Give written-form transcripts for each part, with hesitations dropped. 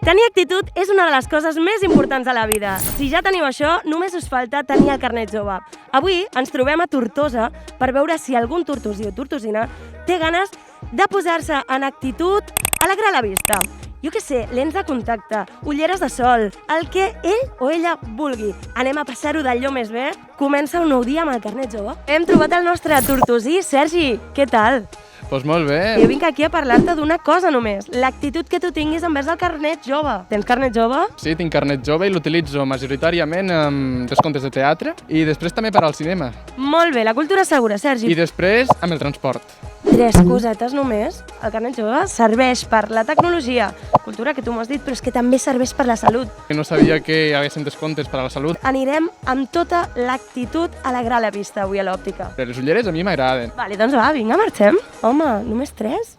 Tenir actitud és una de les coses més importants de la vida. Si ja teniu això, només us falta tenir el carnet jove. Avui ens trobem a Tortosa per veure si algun tortosí o tortosina té ganes de posar-se en actitud, alegrar la vista. Jo què sé, lents de contacte, ulleres de sol, el que ell o ella vulgui. Anem a passar-ho d'allò més bé. Comença un nou dia amb el carnet jove. Hem trobat el nostre tortosí. Sergi, què tal? Doncs molt bé. Jo vinc aquí a parlar-te d'una cosa només, l'actitud que tu tinguis envers el carnet jove. Tens carnet jove? Sí, tinc carnet jove i l'utilitzo majoritàriament amb descomptes de teatre i després també per al cinema. Molt bé, la cultura segura, Sergi. I després amb el transport. 3 cosetes només. El carnet jove serveix per la tecnologia, cultura que tu m'has dit, però és que també serveix per la salut. Que no sabia que hi haguessin descomptes per a la salut. Anirem amb tota l'actitud a alegrar la vista avui a l'òptica. Però les ulleres a mi m'agraden. Vale, doncs va, vinga, marxem. Home, només 3?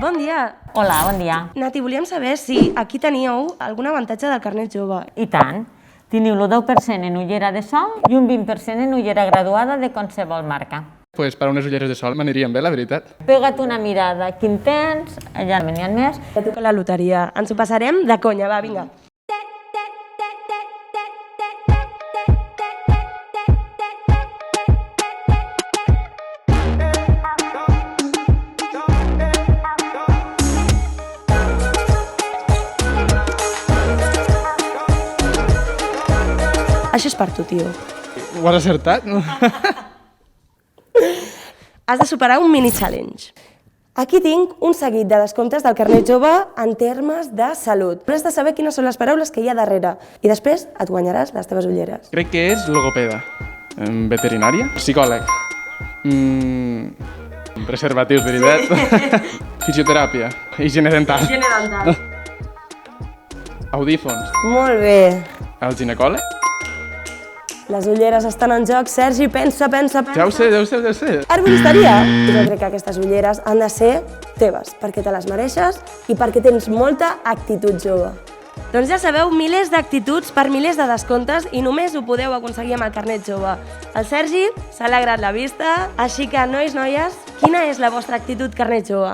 Bon dia. Hola, bon dia. Nati, volíem saber si aquí teníeu algun avantatge del carnet jove. I tant. Teniu el 10% en ullera de sol i un 20% en ullera graduada de qualsevol marca. Pues per a unes ulleres de sol m'anirien bé, la veritat. Pega't una mirada, quin tens, allà n'hi ha més. Ja toca la loteria. Ens ho passarem de conya, va, vinga. Això és per tu, tio. Ho has acertat, no? Has de superar un mini challenge. Aquí tinc un seguit de descomptes del carnet jove en termes de salut. Però has de saber quines són les paraules que hi ha darrere. I després et guanyaràs les teves ulleres. Crec que és logopeda. Veterinària? Psicòleg. Preservatius, veritat? Fisioteràpia. Higiene dental. General. Audífons. Molt bé. El ginecòleg? Les ulleres estan en joc. Sergi, pensa. Ja ho sé. Arboristeria. Jo crec que aquestes ulleres han de ser teves, perquè te les mereixes i perquè tens molta actitud jove. Doncs ja sabeu, milers d'actituds per milers de descomptes i només ho podeu aconseguir amb el carnet jove. El Sergi s'ha alegrat la vista, així que, nois, noies, quina és la vostra actitud carnet jove?